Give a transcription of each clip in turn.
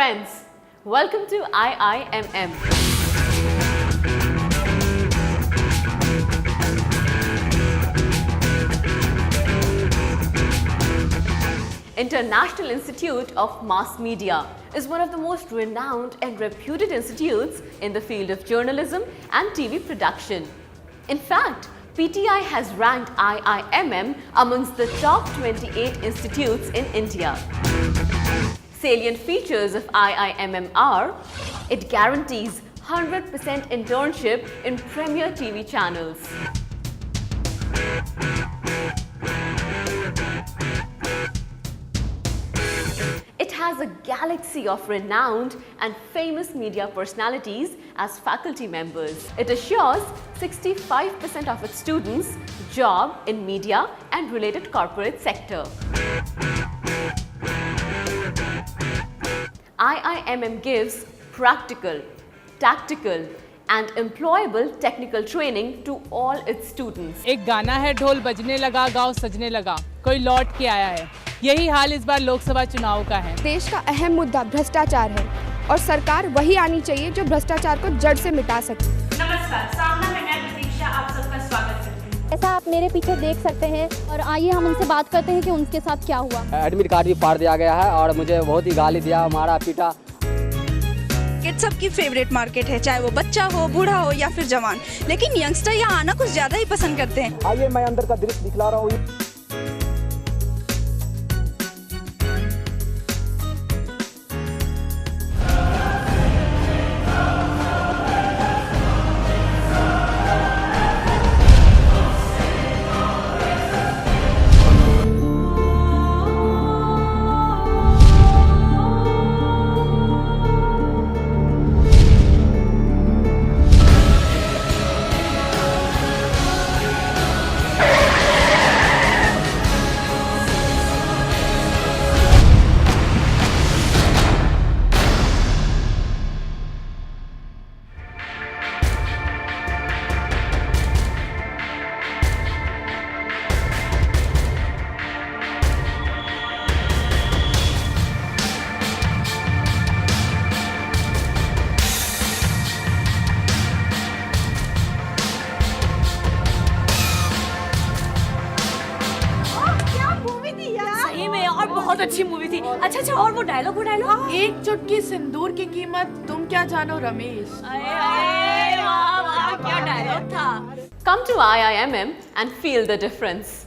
friends, welcome to IIMM. International Institute of Mass Media is one of the most renowned and reputed institutes in the field of journalism and TV production. In fact, PTI has ranked IIMM amongst the top 28 institutes in India. Salient features of IIMM are: it guarantees 100% internship in premier TV channels. It has a galaxy of renowned and famous media personalities as faculty members. It assures 65% of its students job in media and related corporate sector. IIMM gives practical, tactical and employable technical training to all its students. एक गाना है, ढोल बजने लगा, गाँव सजने लगा, कोई लौट के आया है। यही हाल इस बार लोकसभा चुनाव का है। देश का अहम मुद्दा भ्रष्टाचार है और सरकार वही आनी चाहिए जो भ्रष्टाचार को जड़ से मिटा सके। नमस्कार, सामना में मैं प्रतीक्षा आप सबका स्वागत करती हूँ। ऐसा आप मेरे पीछे देख सकते हैं और आइए हम उनसे बात करते हैं कि उनके साथ क्या हुआ। एडमिट कार्ड भी फाड़ दिया गया है और मुझे बहुत ही गाली दिया, मारा पीटा। किड्स सबकी फेवरेट मार्केट है, चाहे वो बच्चा हो, बूढ़ा हो या फिर जवान, लेकिन यंगस्टर यहाँ आना कुछ ज्यादा ही पसंद करते हैं। आइए मैं अंदर का दृश्य दिखला रहा हूँ। बहुत अच्छी मूवी थी। अच्छा और वो डायलॉग एक चुटकी सिंदूर की कीमत तुम क्या जानो रमेश। वाह क्या डायलॉग था। Come to IIMM and feel the difference.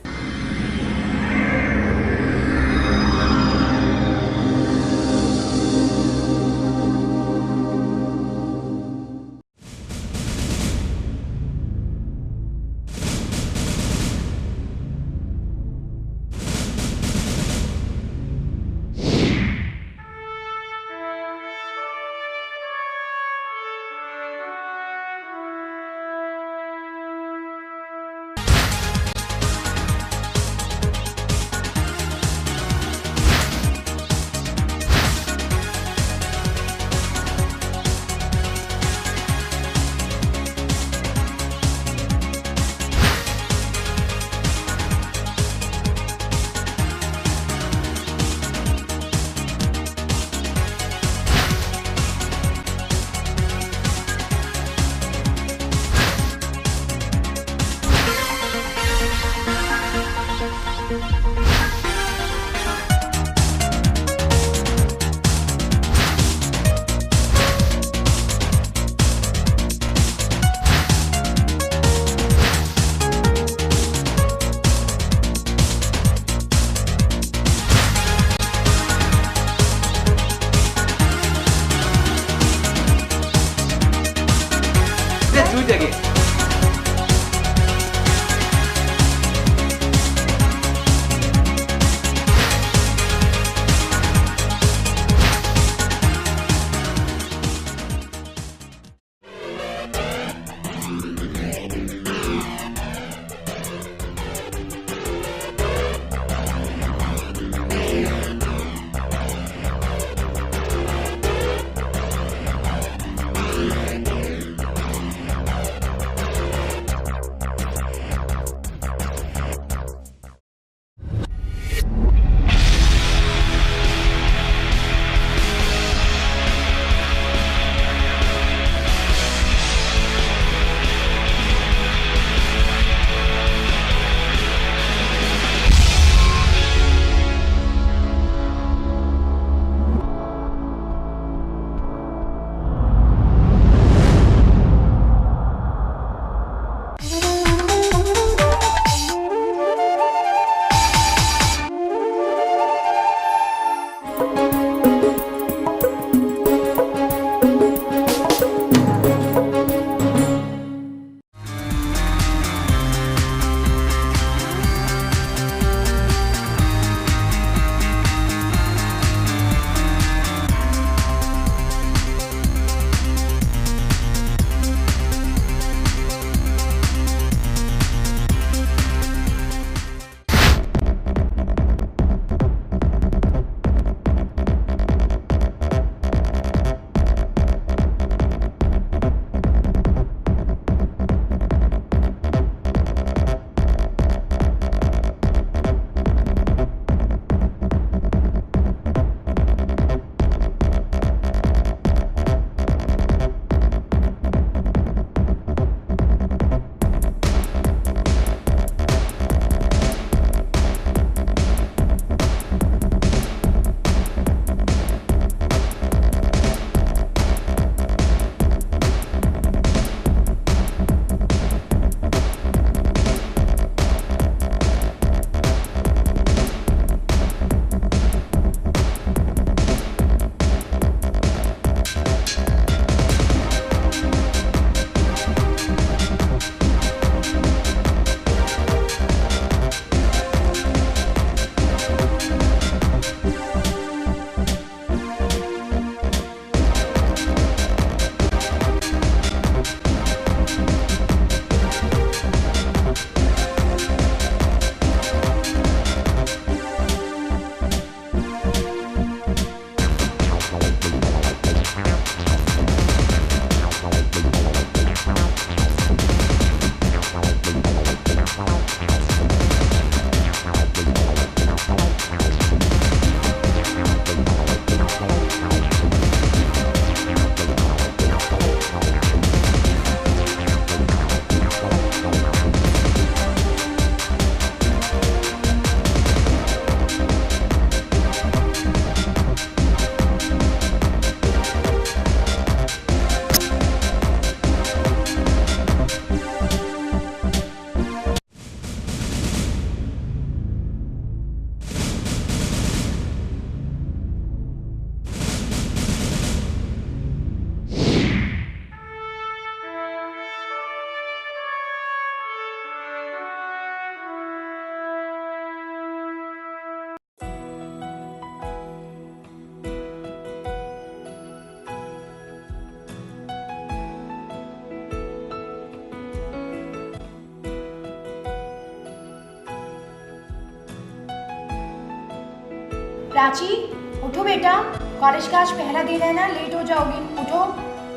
Prachi उठो बेटा, कॉलेज का आज पहला दिन है ना, लेट हो जाओगी। उठो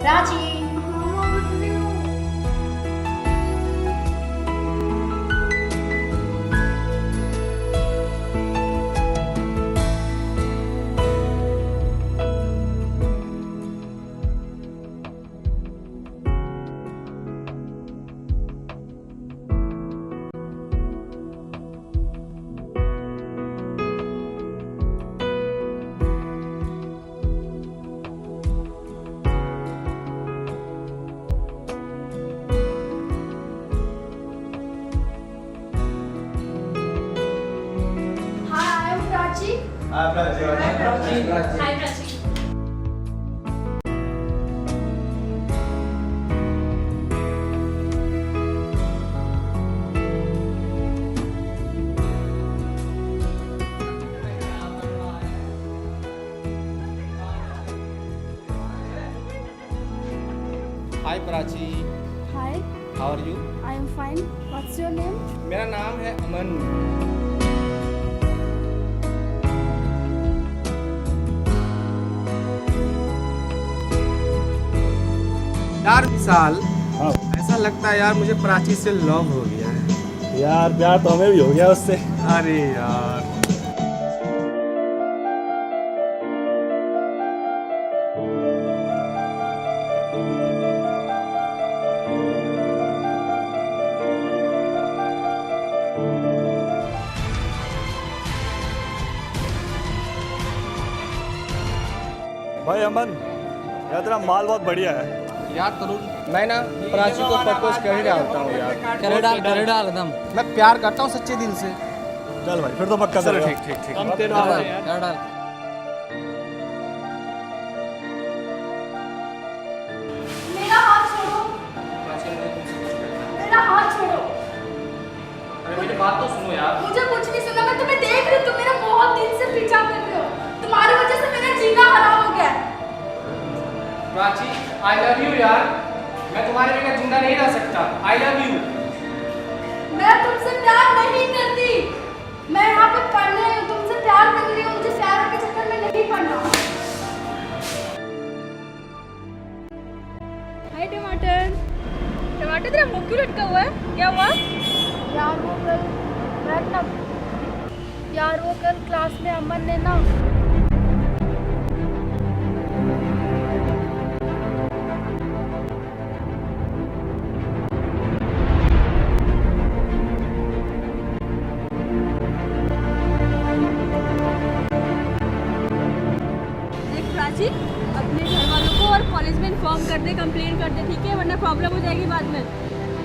Prachi. Hi Prachi. Hi, how are you? I am fine. What's your name? मेरा नाम है अमन। यार साल ऐसा लगता है यार मुझे प्राची से लव हो गया है। यार प्यार तो हमें भी हो गया उससे। अरे यार भाई अमन, यार तेरा माल बहुत बढ़िया है। यार तरुण, मैं ना प्राची को प्रपोज कर ही डालता हूँ यार। करे डाल एकदम। मैं प्यार करता हूँ सच्चे दिल से। चल भाई, फिर तो पक्का चलो करेगा। ठीक ठीक ठीक। हम तेरे वाले हैं। कर डाल। मेरा हाथ छोड़ो, मेरा हाथ छोड़ो। अरे मेरी बात तो सुनो यार। मुझे कुछ नहीं सुना, मैं तुम्हें देख रही हूँ, तुम मेरा बहुत दिन से पीछा कर रहे हो। तुम्हारी वजह से मेरा जीना हराम हो गया है। प्राची आई लव यू यार, मैं तुम्हारे बिना जिंदा नहीं रह सकता। I love you. मैं तुमसे प्यार नहीं करती, मैं यहाँ पे पढ़ने आई हूँ, तुमसे प्यार कर रही हूँ। मुझे प्यार के चक्कर में नहीं पढ़ना। हाय टमाटर। टमाटर, तेरा मुंह क्यों लटका हुआ है? क्या हुआ? यार वो कल क्लास में अमन ने ना प्राची, अपने घर वालों को और कॉलेज में इन्फॉर्म कर दे, कंप्लेन कर दे, ठीक है? वरना प्रॉब्लम हो जाएगी बाद में।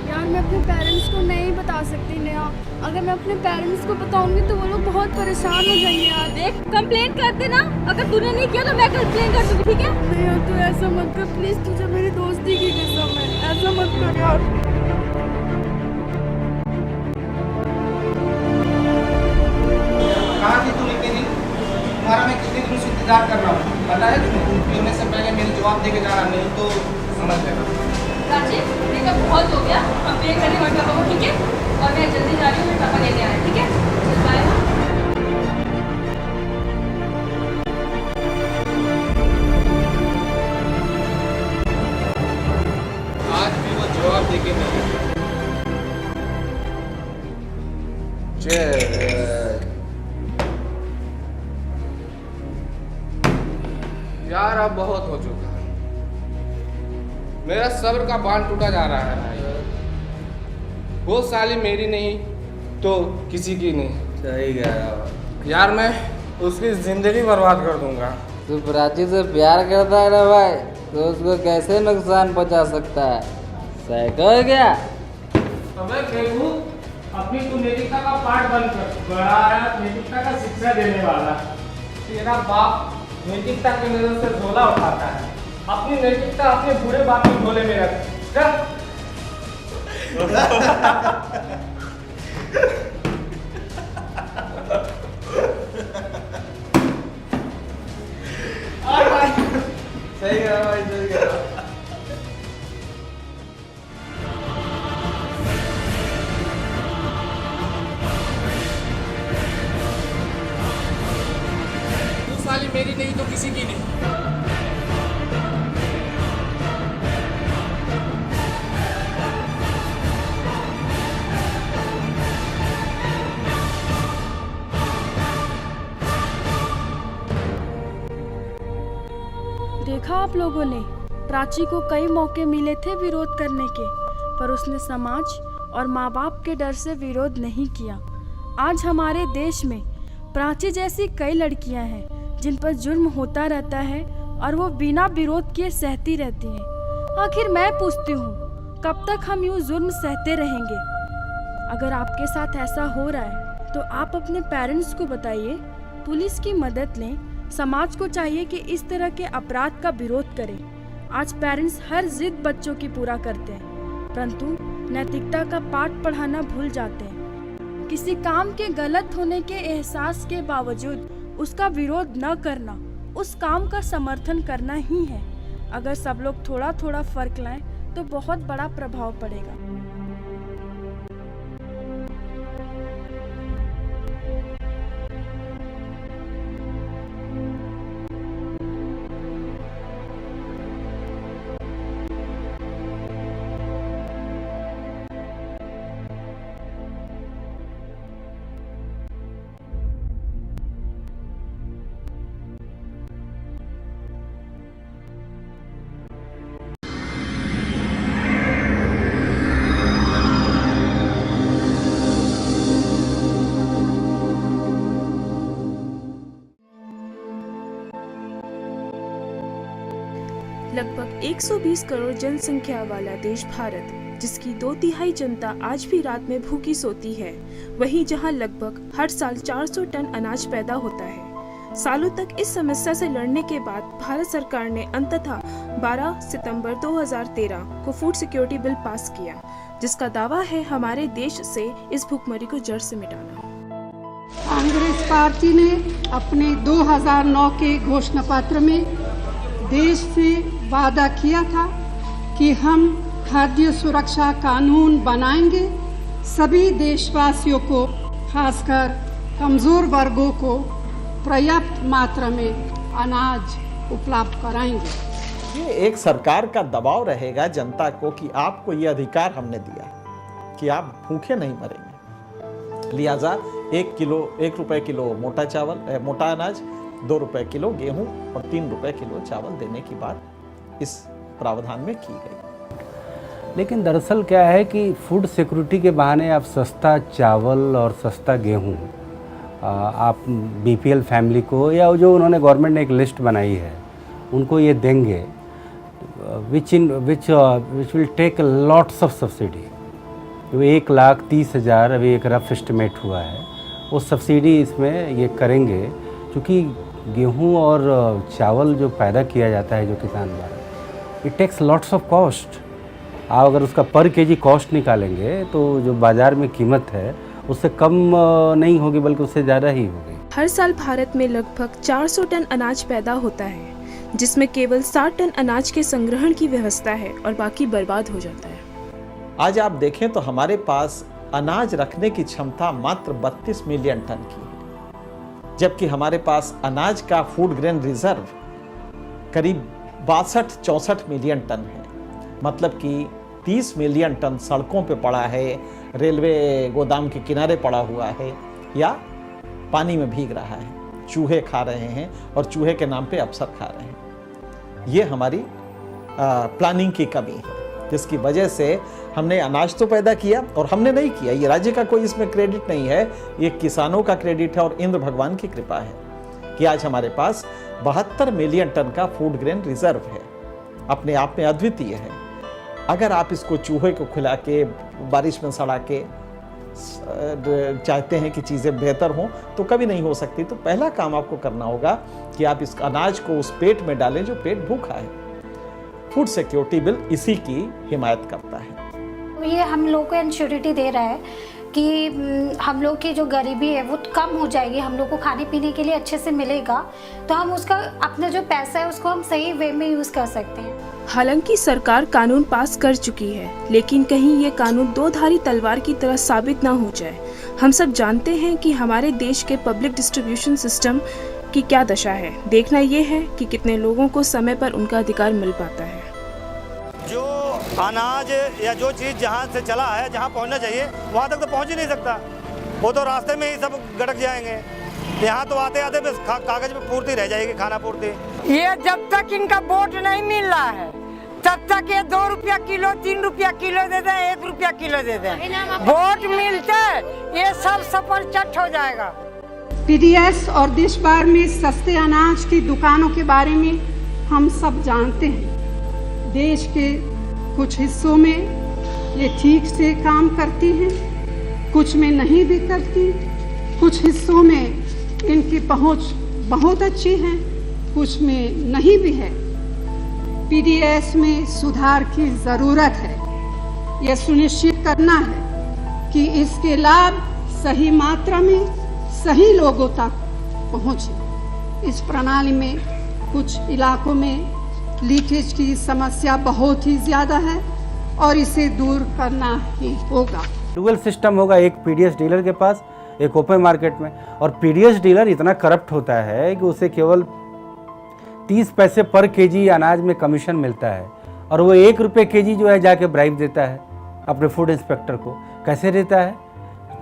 यार मैं अपने पेरेंट्स को नहीं बता सकती नेहा। अगर मैं अपने पेरेंट्स को बताऊंगी तो वो लोग बहुत परेशान हो जाएंगे यार। देख, कंप्लेन कर देना। अगर तूने नहीं किया तो मैं कंप्लेन कर दूंगी, ठीक है? नेहा तू ऐसा मत कर प्लीज, तुझे मेरी दोस्ती की कसम है, ऐसा मत कर यार। कहाँ थी तू इतने दिन? तुम्हारा मैं कितने दिनों से इंतजार कर रहा हूँ, पता है तुम्हें? पीने से पहले मेरी जवाब दे के जाना, नहीं तो समझ लेना। प्राची, देखा बहुत हो गया, अब पे करने मत पापा को, ठीक है? और मैं जल्दी जा रही हूँ, मेरे पापा लेने आ रहे हैं, ठीक है? चल बाय। आज भी वो जवाब दे के नहीं। यार अब बहुत हो चुका, मेरा सब्र का बांध टूटा जा रहा है भाई। वो साली मेरी नहीं तो किसी की नहीं। सही कह रहा है। यार मैं उसकी जिंदगी बर्बाद कर दूंगा। तू प्राची से प्यार करता है ना भाई, तो उसको कैसे नुकसान पहुंचा सकता है? साइको है क्या? अबे बेवकूफ, अपनी तू नैतिकता का पाठ बंद कर। बड़ा आया नैतिकता का शिक्षा देने वाला। तेरा बाप नैतिकता की नजर से झोला उठाता है। अपनी नैतिकता अपने बूढ़े बाप के झोले में रख। चल। सही कहा भाई, सही कहा। किसी की नहीं। देखा आप लोगों ने, प्राची को कई मौके मिले थे विरोध करने के, पर उसने समाज और माँ बाप के डर से विरोध नहीं किया। आज हमारे देश में प्राची जैसी कई लड़कियां हैं जिन पर जुर्म होता रहता है और वो बिना विरोध किए सहती रहती हैं। आखिर मैं पूछती हूँ, कब तक हम यूँ जुर्म सहते रहेंगे? अगर आपके साथ ऐसा हो रहा है तो आप अपने पेरेंट्स को बताइए, पुलिस की मदद लें। समाज को चाहिए कि इस तरह के अपराध का विरोध करें। आज पेरेंट्स हर जिद बच्चों की पूरा करते हैं, परंतु नैतिकता का पाठ पढ़ाना भूल जाते हैं। किसी काम के गलत होने के एहसास के बावजूद उसका विरोध न करना उस काम का समर्थन करना ही है। अगर सब लोग थोड़ा थोड़ा फर्क लाएं तो बहुत बड़ा प्रभाव पड़ेगा। लगभग 120 करोड़ जनसंख्या वाला देश भारत, जिसकी 2/3 जनता आज भी रात में भूखी सोती है, वहीं जहां लगभग हर साल 400 टन अनाज पैदा होता है। सालों तक इस समस्या से लड़ने के बाद भारत सरकार ने अंततः 12 सितंबर 2013 को फूड सिक्योरिटी बिल पास किया, जिसका दावा है हमारे देश से इस भूखमरी को जड़ से मिटाना। कांग्रेस पार्टी ने अपने 2009 के घोषणा पत्र में देश से वादा किया था कि हम खाद्य सुरक्षा कानून बनाएंगे, सभी देशवासियों को खासकर कमजोर वर्गों को पर्याप्त मात्रा में अनाज उपलब्ध कराएंगे। ये एक सरकार का दबाव रहेगा जनता को कि आपको ये अधिकार हमने दिया कि आप भूखे नहीं मरेंगे, लिहाजा 1 रुपए किलो मोटा चावल, मोटा अनाज, 2 रुपए किलो गेहूं और 3 रुपए किलो चावल देने की बात इस प्रावधान में की गई। लेकिन दरअसल क्या है कि फूड सिक्योरिटी के बहाने आप सस्ता चावल और सस्ता गेहूं आप बीपीएल फैमिली को, या जो उन्होंने गवर्नमेंट ने एक लिस्ट बनाई है उनको ये देंगे, which will take lots of subsidy. 1,30,000 अभी एक रफ एस्टिमेट हुआ है, वो सब्सिडी इसमें ये करेंगे, क्योंकि गेहूं और चावल जो पैदा किया जाता है जो किसान द्वारा, it takes lots of cost. आप अगर उसका पर केजी कॉस्ट निकालेंगे तो जो बाज़ार में कीमत है उससे कम नहीं होगी, बल्कि उससे ज़्यादा ही होगी। हर साल भारत में लगभग 400 टन अनाज पैदा होता है, जिसमें केवल 60 टन अनाज के संग्रहण की व्यवस्था है और बाकी बर्बाद हो जाता है। आज आप देखें तो हमारे पास अनाज रखने की क्षमता मात्र 32 मिलियन टन की है, जबकि हमारे पास अनाज का फूड ग्रेन रिजर्व करीब 62-64 मिलियन टन है। मतलब कि 30 मिलियन टन सड़कों पे पड़ा है, रेलवे गोदाम के किनारे पड़ा हुआ है या पानी में भीग रहा है, चूहे खा रहे हैं और चूहे के नाम पे अफसर खा रहे हैं। ये हमारी प्लानिंग की कमी है, जिसकी वजह से हमने अनाज तो पैदा किया, और हमने नहीं किया, ये राज्य का कोई इसमें क्रेडिट नहीं है, ये किसानों का क्रेडिट है और इंद्र भगवान की कृपा है कि आज हमारे पास 72 मिलियन टन का फूड ग्रेन रिजर्व है, अपने आप में अद्वितीय है। अगर आप इसको चूहे को खिला के, बारिश में सड़ा के चाहते हैं कि चीज़ें बेहतर हों, तो कभी नहीं हो सकती। तो पहला काम आपको करना होगा कि आप इस अनाज को उस पेट में डालें जो पेट भूखा है। फूड सिक्योरिटी बिल इसी की हिमायत करता है। ये हम लोग को इंश्योरिटी दे रहा है कि हम लोग की जो गरीबी है वो कम हो जाएगी, हम लोग को खाने पीने के लिए अच्छे से मिलेगा, तो हम उसका अपना जो पैसा है उसको हम सही वे में यूज़ कर सकते हैं। हालांकि सरकार कानून पास कर चुकी है, लेकिन कहीं ये कानून दो धारी तलवार की तरह साबित ना हो जाए। हम सब जानते हैं कि हमारे देश के पब्लिक डिस्ट्रीब्यूशन सिस्टम अब की क्या दशा है। देखना ये है कि कितने लोगों को समय पर उनका अधिकार मिल पाता है। जो अनाज या जो चीज़ जहाँ से चला है, जहाँ पहुँचना चाहिए वहाँ तक तो पहुँच ही नहीं सकता, वो तो रास्ते में ही सब गड़क जाएंगे। यहाँ तो आते आते बस कागज पे पूर्ति रह जाएगी, खाना पूर्ति। ये जब तक इनका वोट नहीं मिल रहा है तब तक ये 2 रुपया किलो, 3 रुपया किलो दे दें, 1 रुपया किलो दे दें। वोट मिलते ये सब सफल चट हो जाएगा। पीडीएस और देश भर में सस्ते अनाज की दुकानों के बारे में हम सब जानते हैं। देश के कुछ हिस्सों में ये ठीक से काम करती हैं, कुछ में नहीं भी करती। कुछ हिस्सों में इनकी पहुंच बहुत अच्छी है, कुछ में नहीं भी है। पीडीएस में सुधार की ज़रूरत है। यह सुनिश्चित करना है कि इसके लाभ सही मात्रा में सही लोगों तक पहुंचे। इस प्रणाली में कुछ इलाकों में लीकेज की समस्या बहुत ही ज़्यादा है और इसे दूर करना ही होगा। डुअल सिस्टम होगा, एक पीडीएस डीलर के पास, एक ओपन मार्केट में। और पीडीएस डीलर इतना करप्ट होता है कि उसे केवल 30 पैसे पर केजी अनाज में कमीशन मिलता है और वो 1 रुपये केजी जो है जाके ब्राइब देता है अपने फूड इंस्पेक्टर को। कैसे देता है?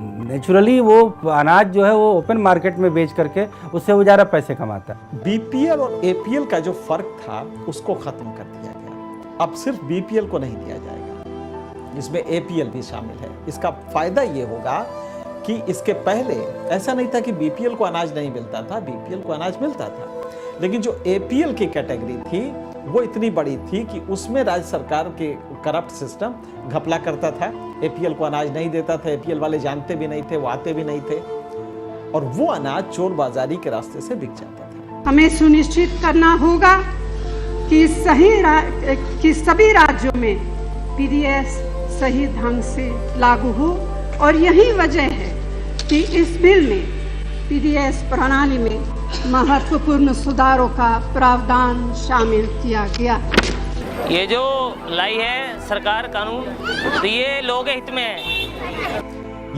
नेचुरली वो अनाज जो है वो ओपन मार्केट में बेच करके उससे वो ज़्यादा पैसे कमाता है। बीपीएल और एपीएल का जो फर्क था उसको खत्म कर दिया गया। अब सिर्फ बीपीएल को नहीं दिया जाएगा, इसमें एपीएल भी शामिल है। इसका फायदा ये होगा कि इसके पहले ऐसा नहीं था कि बीपीएल को अनाज नहीं मिलता था, बीपीएल को अनाज मिलता था, लेकिन जो एपीएल की कैटेगरी थी वो इतनी बड़ी थी कि उसमें राज्य सरकार के करप्ट सिस्टम घपला करता था। एपीएल को अनाज नहीं देता था, एपीएल वाले जानते भी नहीं थे, वो आते भी नहीं थे और वो अनाज चोर बाजारी के रास्ते से बिक जाता था। हमें सुनिश्चित करना होगा कि सभी राज्यों में पीडीएस सही ढंग से लागू हो और यही वजह है कि इस बिल में पीडीएस प्रणाली में महत्वपूर्ण सुधारों का प्रावधान शामिल किया गया। ये जो लाई है सरकार कानून, तो ये लोगों के हित में है।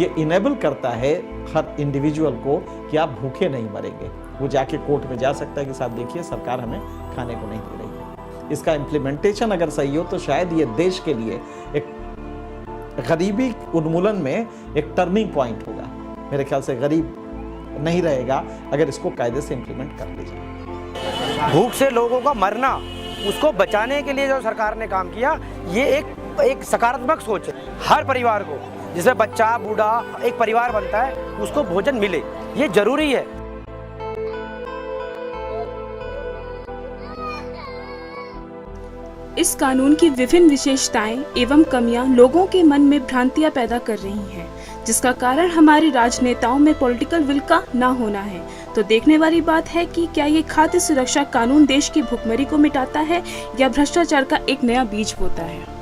ये इनेबल करता है हर इंडिविजुअल को कि आप भूखे नहीं मरेंगे। वो जाके कोर्ट में जा सकता है कि साहब देखिए सरकार हमें खाने को नहीं दे रही है। इसका इम्प्लीमेंटेशन अगर सही हो तो शायद ये देश के लिए एक गरीबी उन्मूलन में एक टर्निंग पॉइंट होगा। मेरे ख्याल से गरीब नहीं रहेगा अगर इसको कायदे से इम्प्लीमेंट कर ली जाए। भूख से लोगों का मरना, उसको बचाने के लिए जो सरकार ने काम किया, ये एक सकारात्मक सोच है। हर परिवार को, जिसमें बच्चा बूढ़ा एक परिवार बनता है, उसको भोजन मिले, ये जरूरी है। इस कानून की विभिन्न विशेषताएं एवं कमियां लोगों के मन में भ्रांतियां पैदा कर रही हैं, जिसका कारण हमारे राजनेताओं में पॉलिटिकल विल का न होना है। तो देखने वाली बात है कि क्या ये खाद्य सुरक्षा कानून देश की भुखमरी को मिटाता है या भ्रष्टाचार का एक नया बीज बोता है।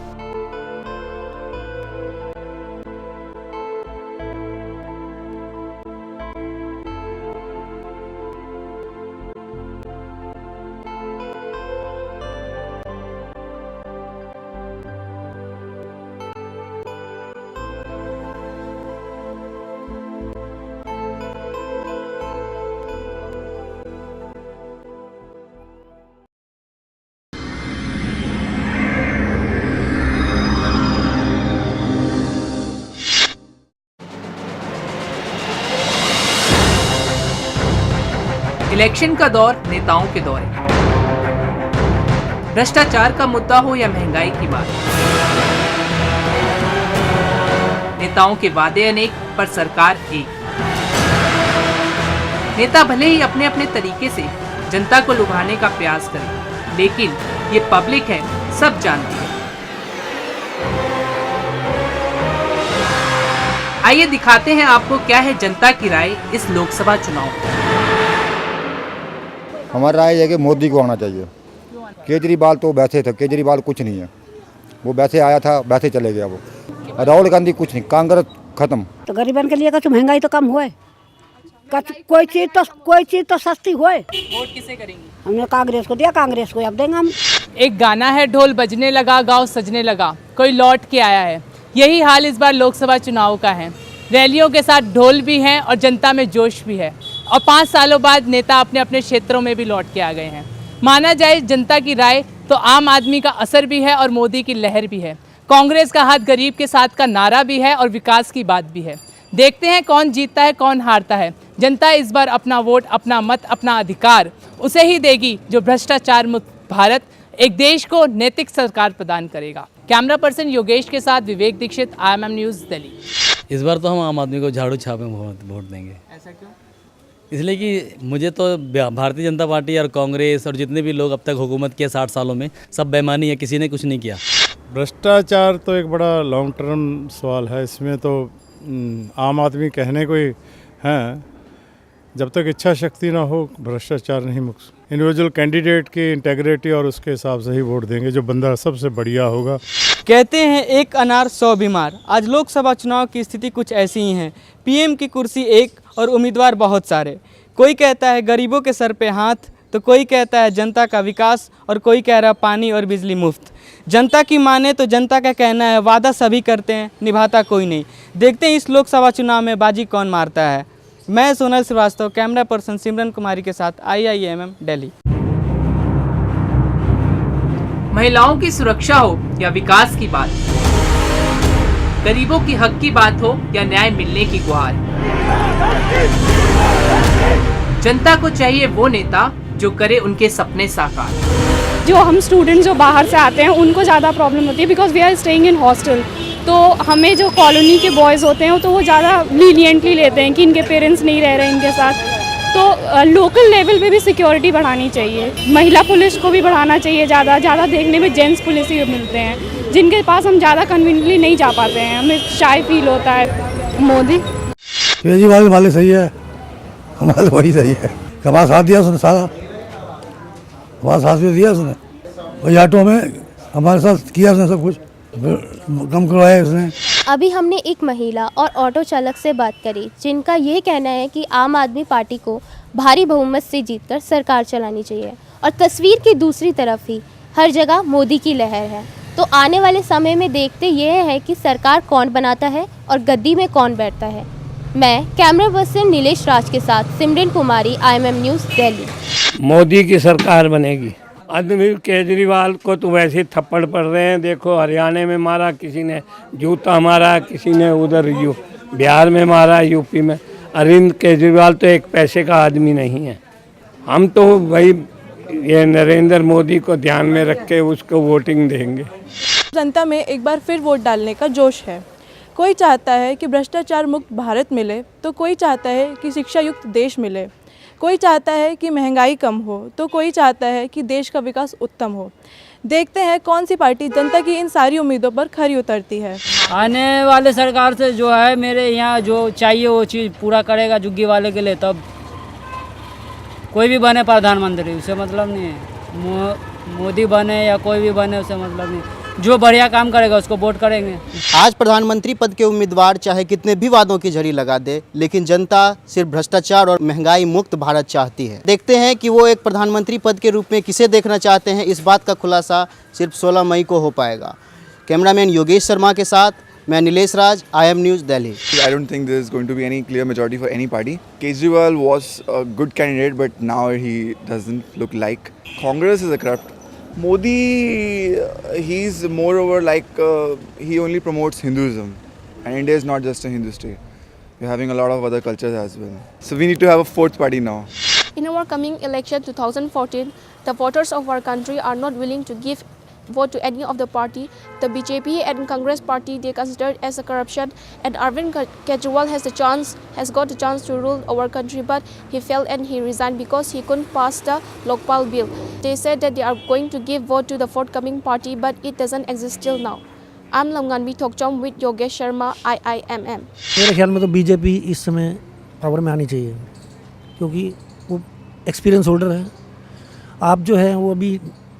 इलेक्शन का दौर नेताओं के दौर है। भ्रष्टाचार का मुद्दा हो या महंगाई की बात, नेताओं के वादे अनेक पर सरकार एक। नेता भले ही अपने अपने तरीके से जनता को लुभाने का प्रयास करें, लेकिन ये पब्लिक है, सब जानती है। आइए दिखाते हैं आपको क्या है जनता की राय इस लोकसभा चुनाव में। हमारी राय है कि मोदी को आना चाहिए। केजरीवाल तो वैसे थे, केजरीवाल कुछ नहीं है, वो वैसे आया था वैसे चले गया। वो राहुल गांधी कुछ नहीं, कांग्रेस खत्म। तो गरीबन के लिए कुछ महंगाई तो कम हुए, कोई चीज तो सस्ती हुए। वोट किसे करेंगे? हमने कांग्रेस को दिया, कांग्रेस को अब देंगे हम। एक गाना है, ढोल बजने लगा गाँव सजने लगा, कोई लौट के आया है। यही हाल इस बार लोकसभा चुनाव का है। रैलियों के साथ ढोल भी हैं और जनता में जोश भी है और 5 सालों बाद नेता अपने अपने क्षेत्रों में भी लौट के आ गए हैं। माना जाए जनता की राय तो आम आदमी का असर भी है और मोदी की लहर भी है। कांग्रेस का हाथ गरीब के साथ का नारा भी है और विकास की बात भी है। देखते हैं कौन जीतता है, कौन हारता है। जनता इस बार अपना वोट, अपना मत, अपना अधिकार उसे ही देगी जो भ्रष्टाचार मुक्त भारत, एक देश को नैतिक सरकार प्रदान करेगा। कैमरा पर्सन योगेश के साथ विवेक दीक्षित, IMM न्यूज़ दिल्ली। इस बार तो हम आम आदमी को झाड़ू छाप में वोट देंगे। ऐसा क्यों? इसलिए कि मुझे तो भारतीय जनता पार्टी और कांग्रेस और जितने भी लोग अब तक हुकूमत किया 60 सालों में, सब बेईमानी है, किसी ने कुछ नहीं किया। भ्रष्टाचार तो एक बड़ा लॉन्ग टर्म सवाल है। इसमें तो आम आदमी कहने को ही है, जब तक इच्छा शक्ति ना हो भ्रष्टाचार नहीं मुक्त। इंडिविजुअल कैंडिडेट की इंटेग्रिटी और उसके हिसाब से ही वोट देंगे, जो बंदा सबसे बढ़िया होगा। कहते हैं एक अनार 100 बीमार। आज लोकसभा चुनाव की स्थिति कुछ ऐसी ही है। PM की कुर्सी एक और उम्मीदवार बहुत सारे। कोई कहता है गरीबों के सर पे हाथ, तो कोई कहता है जनता का विकास, और कोई कह रहा पानी और बिजली मुफ्त। जनता की माने तो जनता का कहना है वादा सभी करते हैं, निभाता कोई नहीं। देखते हैं इस लोकसभा चुनाव में बाजी कौन मारता है। मैं सोनल श्रीवास्तव, कैमरा पर्सन सिमरन कुमारी के साथ IIMM दिल्ली। महिलाओं की सुरक्षा हो या विकास की बात, गरीबों की हक की बात हो या न्याय मिलने की गुहार, जनता को चाहिए वो नेता जो करे उनके सपने साकार। जो हम स्टूडेंट्स जो बाहर से आते हैं उनको ज़्यादा प्रॉब्लम होती है, because we are staying in hostel. तो हमें जो कॉलोनी के बॉयज़ होते हैं तो वो ज़्यादा लीनियंटली लेते हैं कि इनके पेरेंट्स नहीं रह रहे इनके साथ। तो लोकल लेवल पे भी सिक्योरिटी बढ़ानी चाहिए। महिला पुलिस को भी बढ़ाना चाहिए। ज़्यादा देखने में जेंट्स पुलिस ही मिलते हैं, जिनके पास हम ज़्यादा कन्वीनियंटली नहीं जा पाते हैं, हमें शाय फील होता है। मोदी केजरीवाल वाले सही है, हमारा वही सही है। हमारा साथ दिया उसने, सारा हमारा साथ भी दिया उसने। वही ऑटो में हमारे साथ किया उसने, सब कुछ कम करवाया उसने। अभी हमने एक महिला और ऑटो चालक से बात करी, जिनका ये कहना है कि आम आदमी पार्टी को भारी बहुमत से जीतकर सरकार चलानी चाहिए, और तस्वीर की दूसरी तरफ ही हर जगह मोदी की लहर है। तो आने वाले समय में देखते ये है कि सरकार कौन बनाता है और गद्दी में कौन बैठता है। मैं कैमरा पर्सन नीलेश राज के साथ सिमरन कुमारी, IMM न्यूज़ दिल्ली। मोदी की सरकार बनेगी। आदमी केजरीवाल को तो वैसे थप्पड़ पड़ रहे हैं। देखो हरियाणा में मारा किसी ने, जूता मारा किसी ने, उधर बिहार में मारा, यूपी में। अरविंद केजरीवाल तो एक पैसे का आदमी नहीं है। हम तो वही ये नरेंद्र मोदी को ध्यान में रख के उसको वोटिंग देंगे। जनता में एक बार फिर वोट डालने का जोश है। कोई चाहता है कि भ्रष्टाचार मुक्त भारत मिले, तो कोई चाहता है कि शिक्षा युक्त देश मिले। कोई चाहता है कि महंगाई कम हो, तो कोई चाहता है कि देश का विकास उत्तम हो। देखते हैं कौन सी पार्टी जनता की इन सारी उम्मीदों पर खरी उतरती है। आने वाले सरकार से जो है मेरे यहाँ जो चाहिए वो चीज़ पूरा करेगा झुग्गी वाले के लिए, तब कोई भी बने प्रधानमंत्री उसे मतलब नहीं है। मोदी बने या कोई भी बने उसे मतलब नहीं, जो बढ़िया काम करेगा उसको वोट करेंगे। आज प्रधानमंत्री पद के उम्मीदवार चाहे कितने भी वादों की झड़ी लगा दे, लेकिन जनता सिर्फ भ्रष्टाचार और महंगाई मुक्त भारत चाहती है। देखते हैं कि वो एक प्रधानमंत्री पद के रूप में किसे देखना चाहते हैं। इस बात का खुलासा सिर्फ 16 मई को हो पाएगा। कैमरामैन योगेश शर्मा के साथ मैं नीलेश राज, IIM news Delhi. I don't think there is going to be any clear majority for any party. Kejriwal was a good candidate, but now he doesn't look like. Congress is a corrupt. Modi, he's moreover like he only promotes Hinduism, and India is not just a Hindu state. We're having a lot of other cultures as well. So we need to have a fourth party now. In our coming election 2014, the voters of our country are not willing to give vote to any of the party. The BJP and Congress party they considered as a corruption, and Arvind Kejriwal has got the chance to rule our country, but he failed and he resigned because he couldn't pass the Lokpal bill. They said that they are going to give vote to the forthcoming party, but it doesn't exist till now. I'm Lamganvi Thokchom with Yogesh Sharma, IIMM. मेरे ख्याल में तो BJP इस समय power में आनी चाहिए, क्योंकि वो एक्सपीरियंस होल्डर है। आप जो है वो अभी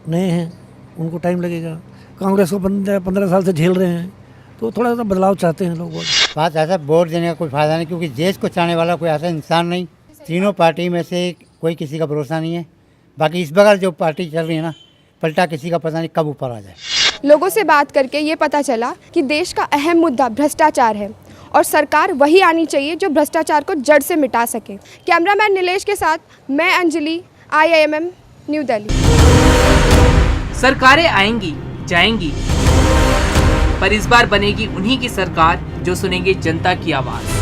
नए हैं, उनको टाइम लगेगा। कांग्रेस को 15 साल से झेल रहे हैं, तो थोड़ा सा बदलाव चाहते हैं लोग। बात ऐसा वोट देने का कोई फ़ायदा नहीं, क्योंकि देश को चाहने वाला कोई ऐसा इंसान नहीं। तीनों पार्टी में से कोई किसी का भरोसा नहीं है। बाकी इस बगैर जो पार्टी चल रही है ना, पलटा किसी का पता नहीं कब ऊपर आ जाए। लोगों से बात करके ये पता चला कि देश का अहम मुद्दा भ्रष्टाचार है, और सरकार वही आनी चाहिए जो भ्रष्टाचार को जड़ से मिटा सके। कैमरामैन नीलेश के साथ मैं अंजलि, IIMM न्यू दिल्ली। सरकारें आएंगी जाएंगी, पर इस बार बनेगी उन्हीं की सरकार जो सुनेंगे जनता की आवाज।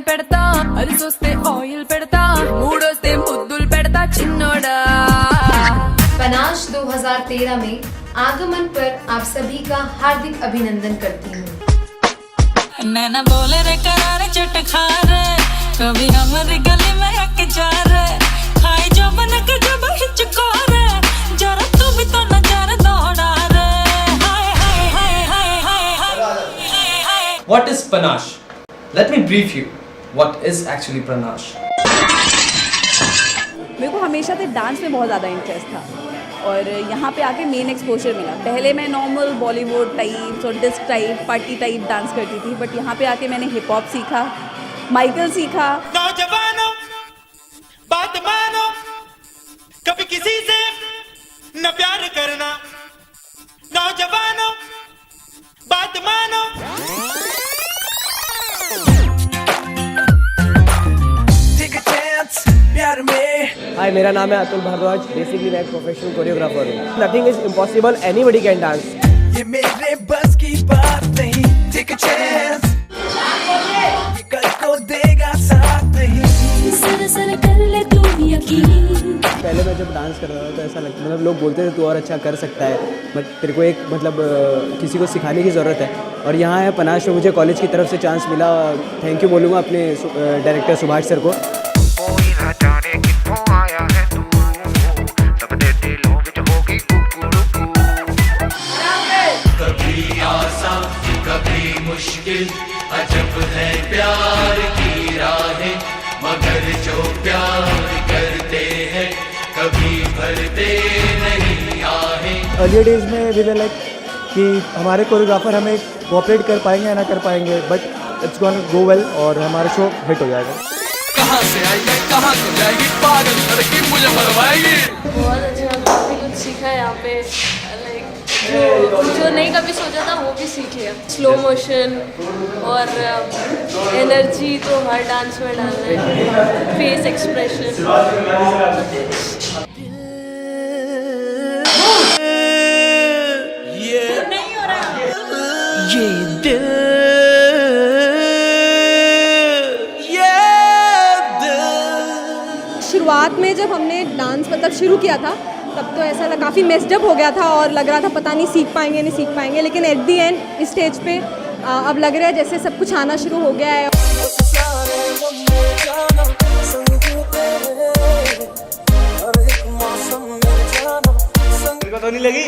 పెడతా అరిసొస్తే ఆయిల్ పెడతా మూడొస్తే ముద్దులు పెడతా చిన్నోడా। पनाश 2013 में आगमन पर आप सभी का हार्दिक अभिनंदन करती हूँ। नैना बोले रे करारे चटखा रे, कभी हमारी गली में आके जा रे, खाई जो बन के जब हिचको रे, जरा तू भी तो नजर दौड़ा रे। हाय हाय हाय हाय हाय हाय। What is panache? Let me brief you. What is actually panache? मेरे को हमेशा से डांस में बहुत ज़्यादा इंटरेस्ट था और यहाँ पे आके मेन एक्सपोजर मिला। पहले मैं नॉर्मल बॉलीवुड टाइप और disc type party type dance करती थी, बट यहाँ पे आके मैंने हिप हॉप सीखा, माइकल सीखा। नौजवानों बात मानो, कभी किसी से न प्यार करना। नौजवानों बात मानो। हाय, मेरा नाम है अतुल भारद्वाज। बेसिकली मैं एक प्रोफेशनल कोरियोग्राफर हूँ। Nothing is impossible, anybody can dance. ये मेरे बस की बात नहीं, टेक अ चांस, कल को देगा साथ नहीं। सर कर ले तू यकीन। पहले मैं जब डांस कर रहा था तो ऐसा लगता, मतलब लोग बोलते थे तू और अच्छा कर सकता है, बट तेरे को एक मतलब किसी को सिखाने की ज़रूरत है। और यहाँ है पनाश में मुझे कॉलेज की तरफ से चांस मिला। थैंक यू बोलूँगा अपने डायरेक्टर सुभाष सर को। कभी आसान कभी मुश्किल, अजब है प्यार की राहें, मगर जो प्यार करते हैं कभी भरते नहीं आहें। अर्लियर डेज में वी वर लाइक कि हमारे कोरियोग्राफर हमें कोऑपरेट कर पाएंगे या ना कर पाएंगे, but it's gonna go well और हमारा शो हिट हो जाएगा। कहाँ से आई है कहाँ से जाएगी, पागल लड़की मुझे मरवाएगी। बहुत अच्छा, काफ़ी कुछ सीखा है यहाँ पे। जो नहीं कभी सोचा था वो भी सीख लिया। स्लो मोशन और एनर्जी तो हर डांस में डालना है, फेस एक्सप्रेशन। ये नहीं हो रहा, ये दिल, ये दिल। शुरुआत में जब हमने डांस मतलब शुरू किया था तब तो ऐसा काफ़ी मेस्डअप हो गया था और लग रहा था पता नहीं सीख पाएंगे नहीं सीख पाएंगे, लेकिन एट दी एंड इस स्टेज पे अब लग रहा है जैसे सब कुछ आना शुरू हो गया है। तो नहीं लगी।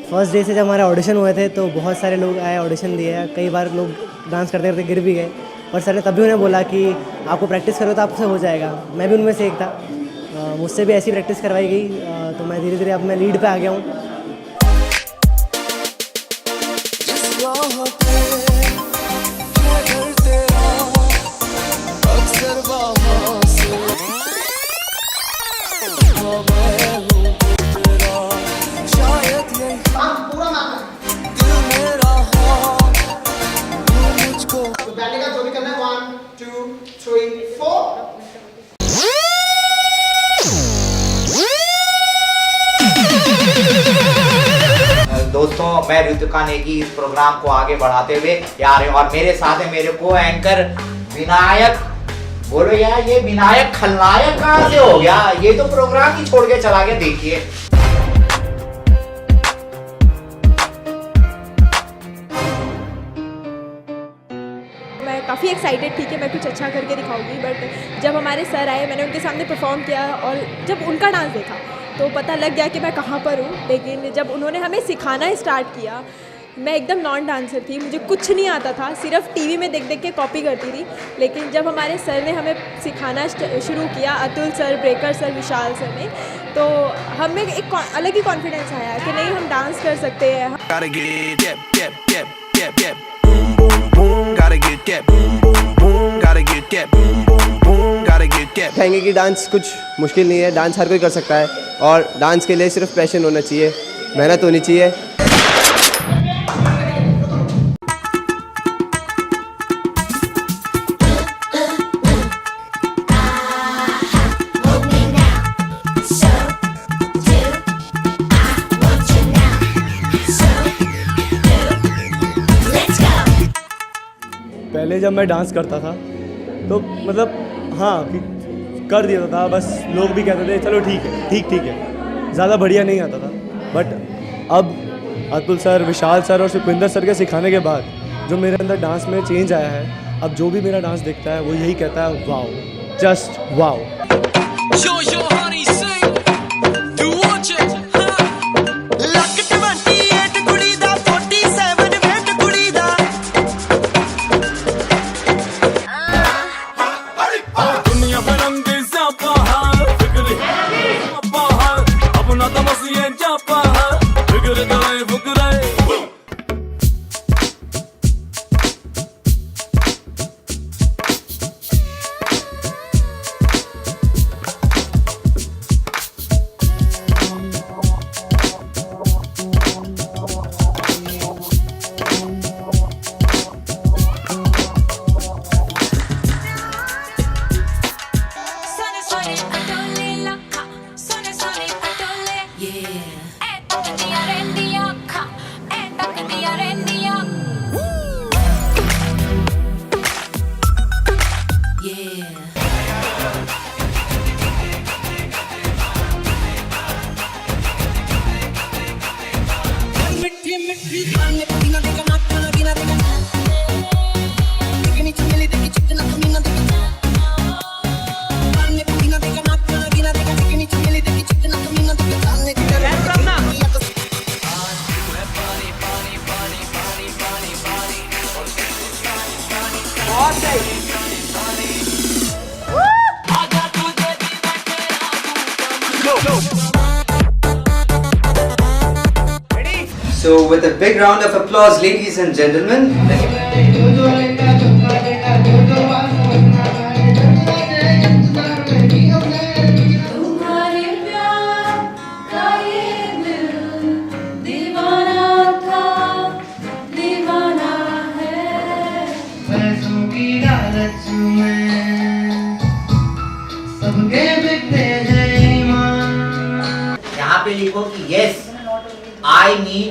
फर्स्ट डे से जब हमारे ऑडिशन हुए थे तो बहुत सारे लोग आए, ऑडिशन दिए। कई बार लोग डांस करते करते गिर भी गए, पर सर ने तभी उन्हें बोला कि आपको प्रैक्टिस करो तो आपसे हो जाएगा। मैं भी उनमें से एक था, मुझसे भी ऐसी प्रैक्टिस करवाई गई, तो मैं धीरे धीरे अब मैं लीड पे आ गया हूँ। दोस्तों, मैं ऋतिका नेगी इस प्रोग्राम को आगे बढ़ाते हुए यार, और मेरे साथ है मेरे को एंकर विनायक। बोलो यार, ये विनायक खलनायक कहाँ से हो गया? ये तो प्रोग्राम ही छोड़ के चला गया। देखिए काफ़ी एक्साइटेड थी कि मैं कुछ अच्छा करके दिखाऊंगी, बट जब हमारे सर आए मैंने उनके सामने परफॉर्म किया और जब उनका डांस देखा तो पता लग गया कि मैं कहाँ पर हूँ। लेकिन जब उन्होंने हमें सिखाना स्टार्ट किया, मैं एकदम नॉन डांसर थी, मुझे कुछ नहीं आता था, सिर्फ टीवी में देख देख के कॉपी करती थी। लेकिन जब हमारे सर ने हमें सिखाना शुरू किया, अतुल सर, ब्रेकर सर, विशाल सर ने, तो हमें एक अलग ही कॉन्फिडेंस आया कि नहीं, हम डांस कर सकते हैं। कहेंगे कि डांस कुछ मुश्किल नहीं है, डांस हर कोई कर सकता है और डांस के लिए सिर्फ पैशन होना चाहिए, मेहनत होनी चाहिए। पहले जब मैं डांस करता था तो मतलब हाँ कि कर देता था, बस लोग भी कहते थे चलो ठीक है, ठीक है, ज़्यादा बढ़िया नहीं आता था। बट अब अतुल सर, विशाल सर और सुखविंदर सर के सिखाने के बाद जो मेरे अंदर डांस में चेंज आया है, अब जो भी मेरा डांस देखता है वो यही कहता है wow, just wow. So with a big round of applause, ladies and gentlemen. यहाँ पे लिखो कि yes, I mean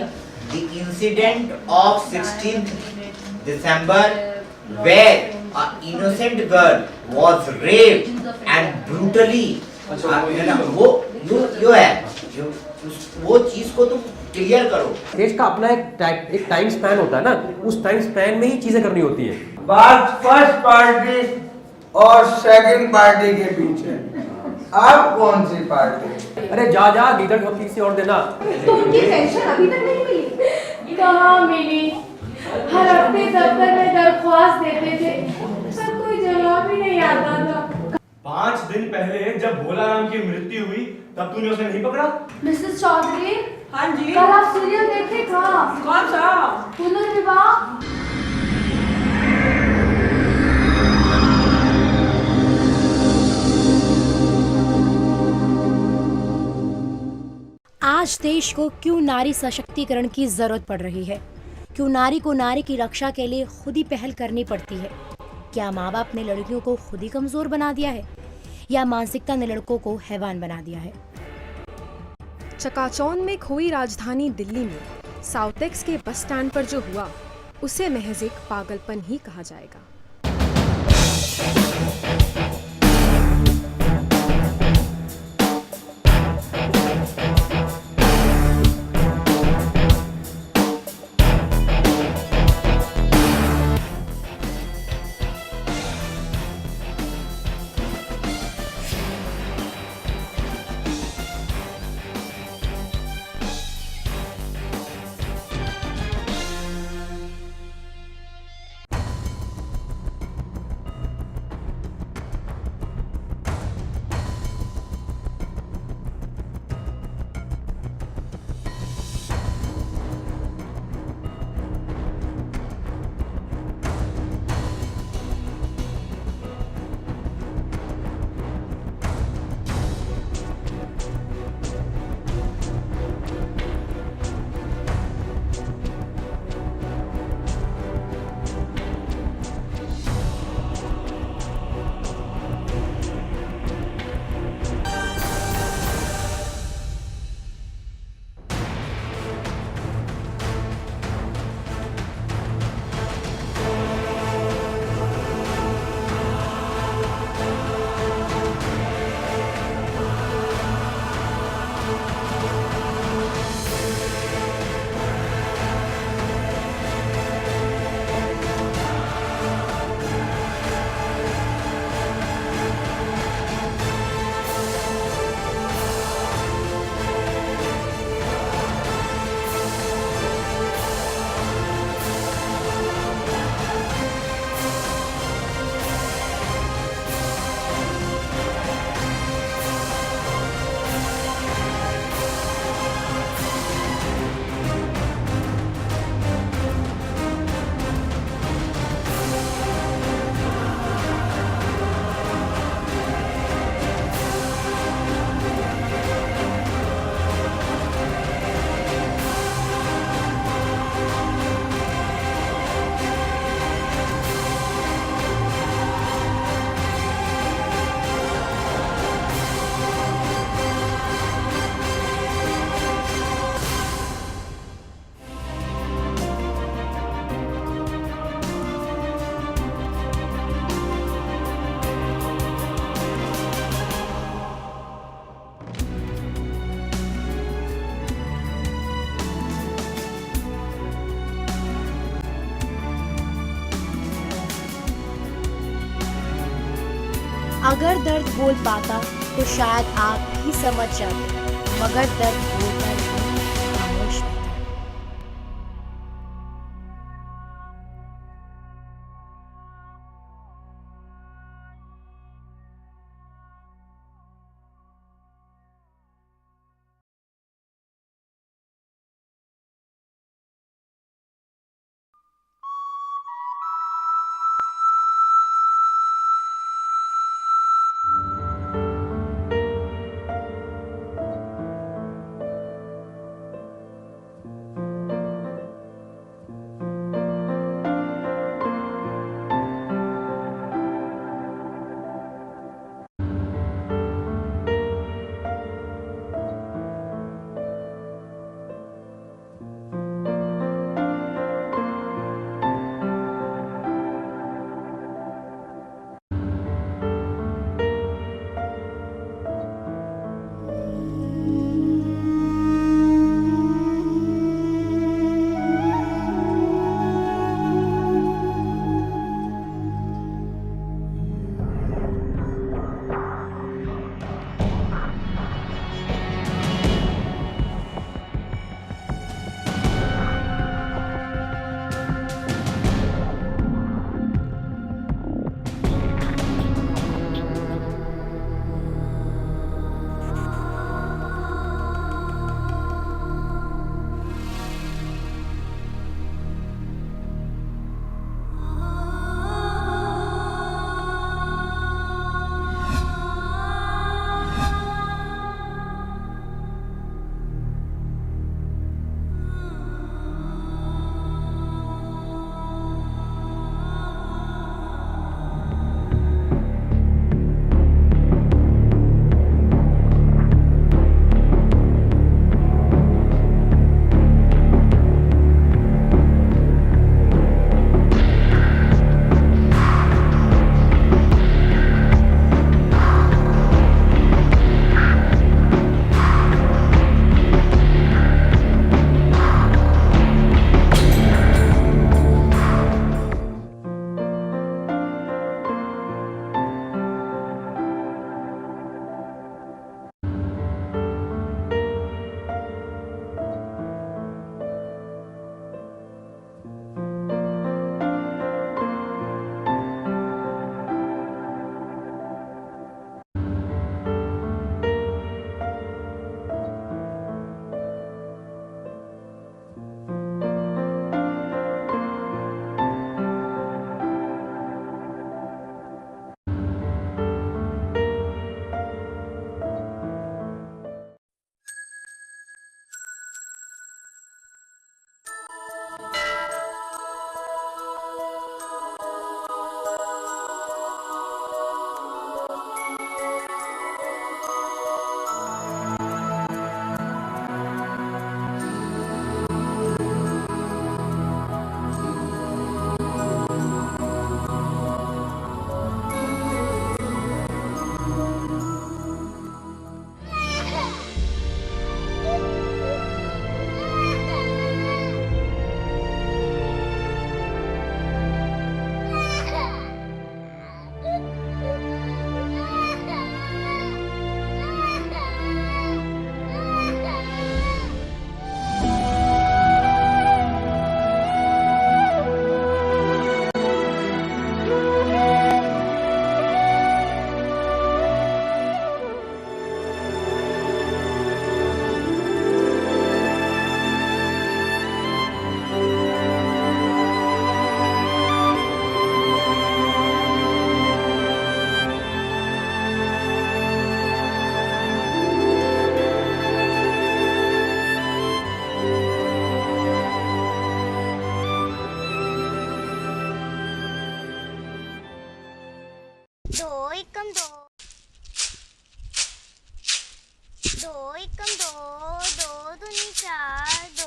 the incident of 16th December where an innocent girl was raped and brutally वो है वो चीज को तुम क्लियर करो। देश का अपना एक टाइम स्पैन होता है ना, उस टाइम स्पैन में ही चीजें करनी होती है। बात फर्स्ट पार्टी और सेकंड पार्टी के बीच है, आप कौन सी पार्टी? अरे जा जा लीडर को किसी और देना। तो उनकी पेंशन अभी तक नहीं मिली? कहाँ मिली? हर हफ्ते दफ्तर में दरख्वास्त देते थे, पर कोई जवाब ही नहीं आता था। 5 दिन पहले जब भोला राम की मृत्यु हुई तब तूने उसे नहीं पकड़ा? मिसेस चौधरी, हाँ जी, कल आप सीरियल देखे था? कौन सा? पुनर्विवाह। आज देश को क्यों नारी सशक्तिकरण की जरूरत पड़ रही है? क्यों नारी को नारी की रक्षा के लिए खुद ही पहल करनी पड़ती है? क्या माँ बाप ने लड़कियों को खुद ही कमजोर बना दिया है या मानसिकता ने लड़कों को हैवान बना दिया है? चकाचौंध में खोई राजधानी दिल्ली में साउथेक्स के बस स्टैंड पर जो हुआ उसे महज एक पागलपन ही कहा जाएगा। अगर दर्द बोल पाता तो शायद आप भी समझ जाते, मगर दर्द बोलता नहीं, खामोश रहता।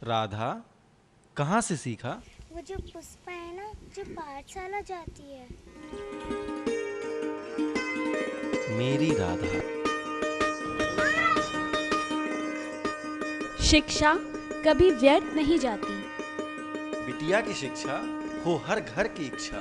राधा कहाँ से सीखा? वो जो पुष्पा है ना, जो पाठशाला जाती है। मेरी राधा। शिक्षा कभी व्यर्थ नहीं जाती। बिटिया की शिक्षा हो हर घर की इच्छा।